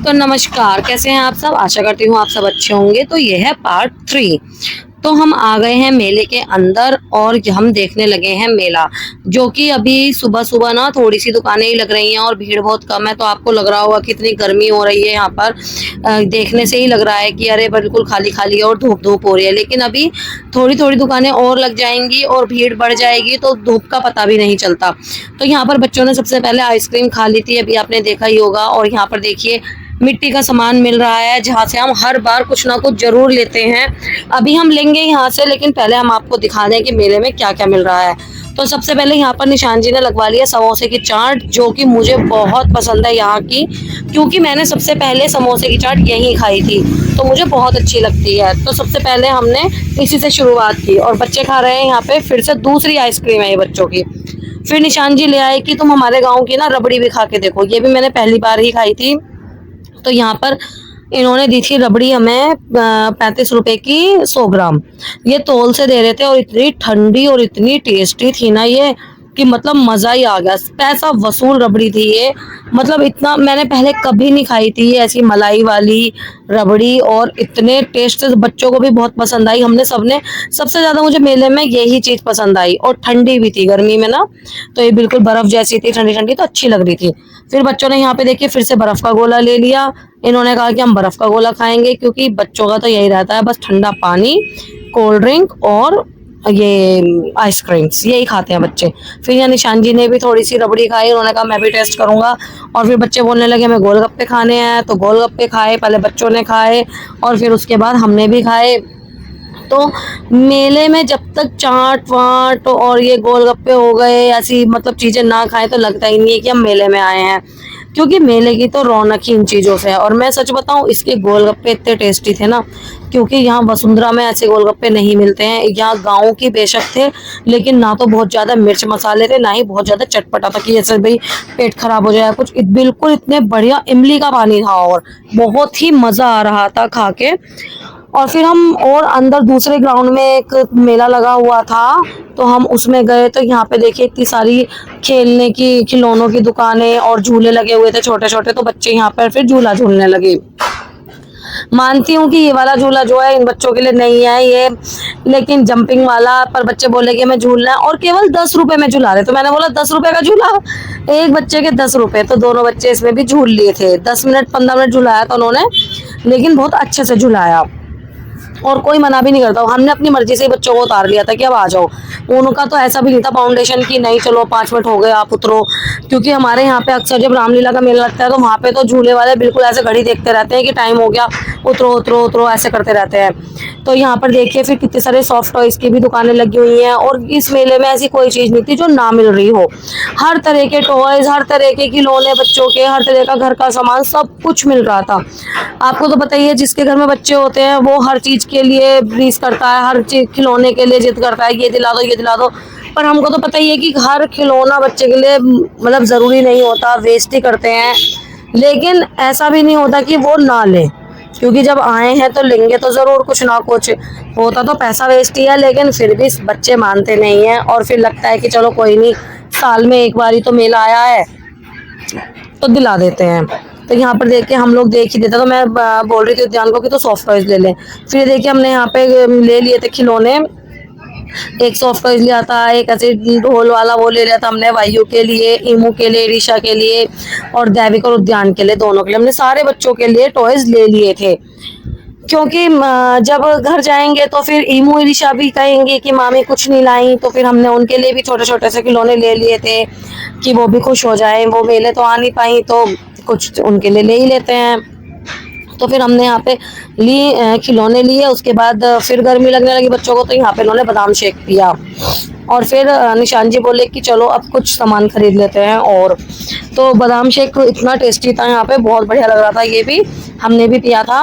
तो नमस्कार, कैसे हैं आप सब। आशा करती हूँ आप सब अच्छे होंगे। तो ये है पार्ट 3। तो हम आ गए हैं मेले के अंदर और हम देखने लगे हैं मेला, जो कि अभी सुबह सुबह ना थोड़ी सी दुकानें ही लग रही हैं और भीड़ बहुत कम है। तो आपको लग रहा होगा कितनी गर्मी हो रही है यहाँ पर। देखने से ही लग रहा है कि अरे बिल्कुल खाली खाली है और धूप धूप हो रही है, लेकिन अभी थोड़ी थोड़ी दुकानें और लग जाएंगी और भीड़ बढ़ जाएगी तो धूप का पता भी नहीं चलता। तो यहाँ पर बच्चों ने सबसे पहले आइसक्रीम खा ली थी, अभी आपने देखा ही होगा। और यहाँ पर देखिए मिट्टी का सामान मिल रहा है, जहाँ से हम हर बार कुछ ना कुछ जरूर लेते हैं। अभी हम लेंगे यहाँ से, लेकिन पहले हम आपको दिखा दें कि मेले में क्या क्या मिल रहा है। तो सबसे पहले यहाँ पर निशान जी ने लगवा लिया समोसे की चाट, जो कि मुझे बहुत पसंद है यहाँ की, क्योंकि मैंने सबसे पहले समोसे की चाट यहीं खाई थी तो मुझे बहुत अच्छी लगती है। तो सबसे पहले हमने इसी से शुरुआत की और बच्चे खा रहे हैं यहाँ पे फिर से दूसरी आइसक्रीम है ये बच्चों की। फिर निशान जी ले आए कि तुम हमारे गाँव की ना रबड़ी भी खा के देखो, ये भी मैंने पहली बार ही खाई थी। तो यहाँ पर इन्होंने दी थी रबड़ी हमें 35 रुपए की 100 ग्राम। ये तौल से दे रहे थे और इतनी ठंडी और इतनी टेस्टी थी ना ये, कि मतलब मज़ा ही आ गया। पैसा वसूल रबड़ी थी ये, मतलब इतना मैंने पहले कभी नहीं खाई थी ये ऐसी मलाई वाली रबड़ी, और इतने टेस्ट से बच्चों को भी बहुत पसंद आई। हमने सबने सबसे ज़्यादा मुझे मेले में यही चीज़ पसंद आई, और ठंडी भी थी गर्मी में ना, तो ये बिल्कुल बर्फ़ जैसी थी, ठंडी ठंडी, तो अच्छी लग रही थी। फिर बच्चों ने यहाँ पे देखिए फिर से बर्फ़ का गोला ले लिया। इन्होंने कहा कि हम बर्फ़ का गोला खाएंगे, क्योंकि बच्चों का तो यही रहता है, बस ठंडा पानी, कोल्ड ड्रिंक और ये आइसक्रीम्स, यही खाते हैं बच्चे। फिर यहाँ निशान जी ने भी थोड़ी सी रबड़ी खाई, उन्होंने कहा मैं भी टेस्ट करूंगा। और फिर बच्चे बोलने लगे हमें गोलगप्पे खाने हैं, तो गोलगप्पे खाए, पहले बच्चों ने खाए और फिर उसके बाद हमने भी खाए। तो मेले में जब तक चाट वाट और ये गोलगप्पे हो गए ऐसी मतलब चीज़ें ना खाएं तो लगता ही नहीं है कि हम मेले में आए हैं, क्योंकि मेले की तो रौनक ही इन चीज़ों से है। और मैं सच बताऊं, इसके गोलगप्पे इतने टेस्टी थे ना, क्योंकि यहाँ वसुंधरा में ऐसे गोलगप्पे नहीं मिलते हैं। यहाँ गाँव की बेशक थे, लेकिन ना तो बहुत ज़्यादा मिर्च मसाले थे, ना ही बहुत ज़्यादा चटपटा था कि जैसे भाई पेट खराब हो जाए कुछ। बिल्कुल इतने बढ़िया इमली का पानी था और बहुत ही मज़ा आ रहा था खा के। और फिर हम और अंदर दूसरे ग्राउंड में एक मेला लगा हुआ था, तो हम उसमें गए। तो यहाँ पे देखिए इतनी सारी खेलने की खिलौनों की दुकानें और झूले लगे हुए थे छोटे छोटे, तो बच्चे यहाँ पर फिर झूला झूलने लगे। मानती हूँ कि ये वाला झूला जो है इन बच्चों के लिए नहीं है ये, लेकिन जंपिंग वाला, पर बच्चे बोले कि हमें झूलना है और केवल 10 रुपए में झूला रहे। तो मैंने बोला 10 रुपए का झूला, एक बच्चे के 10 रुपए, तो दोनों बच्चे इसमें भी झूल लिए थे। 10 मिनट 15 मिनट झुलाया था उन्होंने, लेकिन बहुत अच्छे से झुलाया और कोई मना भी नहीं करता। हमने अपनी मर्जी से ही बच्चों को उतार लिया था कि अब आ जाओ। उनका तो ऐसा भी नहीं था फाउंडेशन की नहीं चलो 5 मिनट हो गए आप उतरो, क्योंकि हमारे यहाँ पे अक्सर जब रामलीला का मेला लगता है तो वहाँ पे तो झूले वाले बिल्कुल ऐसे घड़ी देखते रहते हैं कि टाइम हो गया, उतरो उतरो उतरो, ऐसे करते रहते हैं। तो यहाँ पर देखिए फिर कितने सारे सॉफ्ट टॉयज की भी दुकानें लगी हुई हैं, और इस मेले में ऐसी कोई चीज़ नहीं थी जो ना मिल रही हो। हर तरह के टॉयज, हर तरह के खिलौने बच्चों के, हर तरह का घर का सामान, सब कुछ मिल रहा था। आपको तो पता ही है, जिसके घर में बच्चे होते हैं वो हर चीज़ के लिए रीस करता है, हर चीज़ खिलौने के लिए जिद करता है, ये दिला दो ये दिला दो। पर हमको तो पता ही है कि हर खिलौना बच्चे के लिए मतलब ज़रूरी नहीं होता, वेस्ट ही करते हैं। लेकिन ऐसा भी नहीं होता कि वो ना लें, क्योंकि जब आए हैं तो लेंगे तो ज़रूर कुछ ना कुछ। होता तो पैसा वेस्ट ही है, लेकिन फिर भी बच्चे मानते नहीं हैं और फिर लगता है कि चलो कोई नहीं, साल में एक बार ही तो मेला आया है तो दिला देते हैं। तो यहाँ पर देखिए हम लोग देख ही देते, तो मैं बोल रही थी उद्यान को कि तो सॉफ्ट टॉयज ले लें। फिर देखिए हमने यहाँ पे ले लिए थे खिलौने, एक सॉफ्ट टॉयज लिया था, एक ऐसे ढोल वाला वो ले लिया था हमने वायु के लिए, ईमू के लिए, ऋषा के लिए और दैविक और उद्यान के लिए, दोनों के लिए हमने सारे बच्चों के लिए टॉयज ले लिए थे। क्योंकि जब घर जाएंगे तो फिर ईमू ऋषा भी कहेंगे कि मामी कुछ नहीं लाई, तो फिर हमने उनके लिए भी छोटे छोटे से खिलौने ले लिए थे कि वो भी खुश हो जाए। वो मेले तो आ नहीं पाई तो कुछ उनके लिए ले ही लेते हैं। तो फिर हमने यहाँ पे लिए खिलौने लिए। उसके बाद फिर गर्मी लगने लगी बच्चों को, तो यहाँ पे उन्होंने बादाम शेक पिया। और फिर निशान जी बोले कि चलो अब कुछ सामान खरीद लेते हैं। और तो बादाम शेक इतना टेस्टी था यहाँ पे, बहुत बढ़िया लग रहा था, ये भी हमने भी पिया था।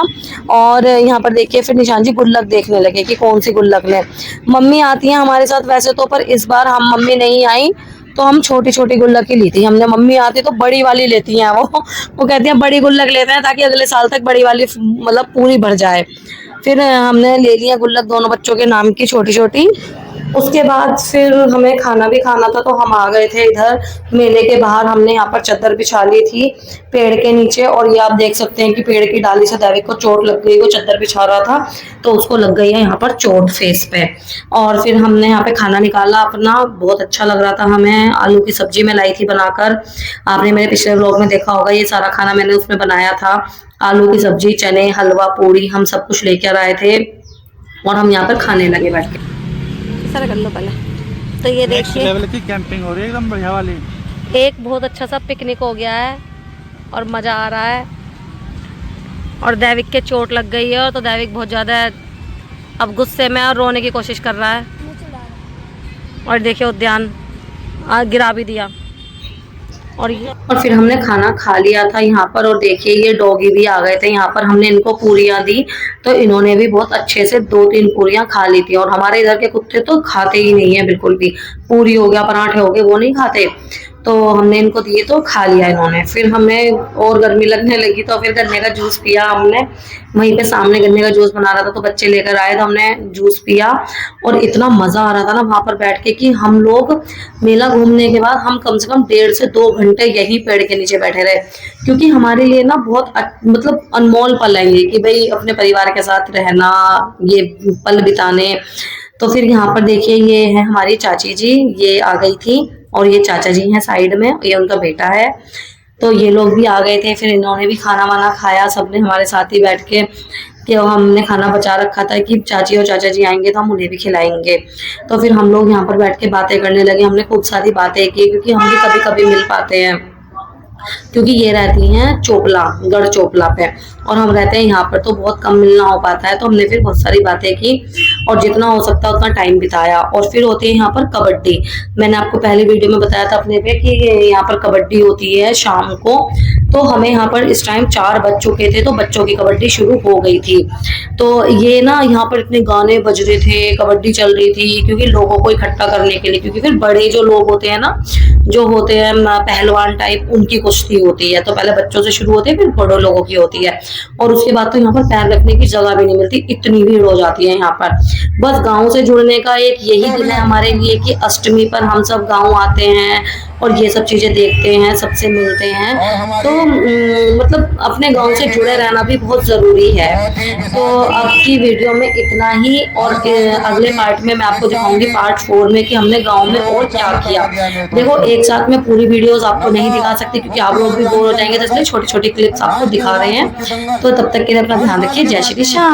और यहाँ पर देखिए फिर निशान जी गुल्लक देखने लगे कि कौन सी गुल्लक लें। मम्मी आती हैं हमारे साथ वैसे तो, पर इस बार हम मम्मी नहीं आई तो हम छोटी छोटी गुल्लक ही ली थी हमने। मम्मी आती तो बड़ी वाली लेती हैं वो कहती हैं बड़ी गुल्लक लेते हैं ताकि अगले साल तक बड़ी वाली मतलब पूरी भर जाए। फिर हमने ले लिया गुल्लक दोनों बच्चों के नाम की छोटी छोटी। उसके बाद फिर हमें खाना भी खाना था, तो हम आ गए थे इधर मेले के बाहर। हमने यहाँ पर चादर बिछा ली थी पेड़ के नीचे, और ये आप देख सकते हैं कि पेड़ की डाली से दैविक को चोट लग गई। वो चादर बिछा रहा था तो उसको लग गई है यहाँ पर चोट फेस पे। और फिर हमने यहाँ पे खाना निकाला अपना, बहुत अच्छा लग रहा था हमें। आलू की सब्जी मैं लाई थी बनाकर, आपने मेरे पिछले व्लॉग में देखा होगा, ये सारा खाना मैंने उसमें बनाया था। आलू की सब्जी, चने, हलवा, पूड़ी, हम सब कुछ लेकर आए थे और हम यहाँ पर खाने लगे बैठ के। सारा कर लो पहले। तो ये देखिए लेवल की कैंपिंग हो रही है एकदम बढ़िया वाली। एक बहुत अच्छा सा पिकनिक हो गया है और मज़ा आ रहा है। और दैविक के चोट लग गई है, और तो दैविक बहुत ज़्यादा अब गुस्से में और रोने की कोशिश कर रहा है। और देखिए उद्यान गिरा भी दिया। और फिर हमने खाना खा लिया था यहाँ पर, और देखिए ये डॉगी भी आ गए थे यहाँ पर। हमने इनको पूरियाँ दी तो इन्होंने भी बहुत अच्छे से 2-3 पूरियाँ खा ली थी। और हमारे इधर के कुत्ते तो खाते ही नहीं है बिल्कुल भी, पूरी हो गया, पराठे हो गए, वो नहीं खाते। तो हमने इनको दिए तो खा लिया इन्होंने। फिर हमें और गर्मी लगने लगी तो फिर गन्ने का जूस पिया हमने। वहीं पे सामने गन्ने का जूस बना रहा था तो बच्चे लेकर आए तो हमने जूस पिया। और इतना मजा आ रहा था ना वहां पर बैठ के कि हम लोग मेला घूमने के बाद हम कम से कम 1.5 से 2 घंटे यही पेड़ के नीचे बैठे रहे, क्योंकि हमारे लिए ना बहुत मतलब अनमोल पल है ये, कि भाई अपने परिवार के साथ रहना, ये पल बिताने। तो फिर यहाँ पर देखिए ये है हमारी चाची जी, ये आ गई थी, और ये चाचा जी हैं साइड में, ये उनका बेटा है। तो ये लोग भी आ गए थे, फिर इन्होंने भी खाना वाना खाया, सबने हमारे साथ ही बैठ के, कि हमने खाना बचा रखा था कि चाची और चाचा जी आएंगे तो हम उन्हें भी खिलाएंगे। तो फिर हम लोग यहाँ पर बैठ के बातें करने लगे। हमने खूब सारी बातें की, क्योंकि हम भी कभी कभी मिल पाते हैं, क्योंकि ये रहती हैं चोपला, गढ़ चोपला पे, और हम रहते हैं यहाँ पर, तो बहुत कम मिलना हो पाता है। तो हमने फिर बहुत सारी बातें की और जितना हो सकता है उतना टाइम बिताया। और फिर होती है यहाँ पर कबड्डी। मैंने आपको पहले वीडियो में बताया था अपने पे कि यहाँ पर कबड्डी होती है शाम को। तो हमें यहाँ पर इस टाइम 4 बज चुके थे, तो बच्चों की कबड्डी शुरू हो गई थी। तो ये ना यहाँ पर इतने गाने बज रहे थे, कबड्डी चल रही थी, क्योंकि लोगों को इकट्ठा करने के लिए, क्योंकि फिर बड़े जो लोग होते हैं ना, जो होते हैं पहलवान टाइप, उनकी कुश्ती होती है। तो पहले बच्चों से शुरू होती है, फिर बड़ों लोगों की होती है। और उसके बाद तो यहाँ पर पैर रखने की जगह भी नहीं मिलती, इतनी भीड़ हो जाती है यहाँ पर। बस गाँव से जुड़ने का एक यही दिन है हमारे लिए कि अष्टमी पर हम सब गाँव आते हैं और ये सब चीजें देखते हैं, सबसे मिलते हैं। तो मतलब अपने गांव से जुड़े रहना भी बहुत जरूरी है। तो अब की वीडियो में इतना ही, और अगले पार्ट में मैं आपको दिखाऊंगी पार्ट 4 में कि हमने गांव में और क्या किया। देखो एक साथ में पूरी वीडियोस आपको नहीं दिखा सकती, क्योंकि आप लोग भी बोर हो जाएंगे, तो इसलिए छोटी छोटी क्लिप्स आपको दिखा रहे हैं। तो तब तक के लिए अपना ध्यान रखिए। जय श्री कृष्ण।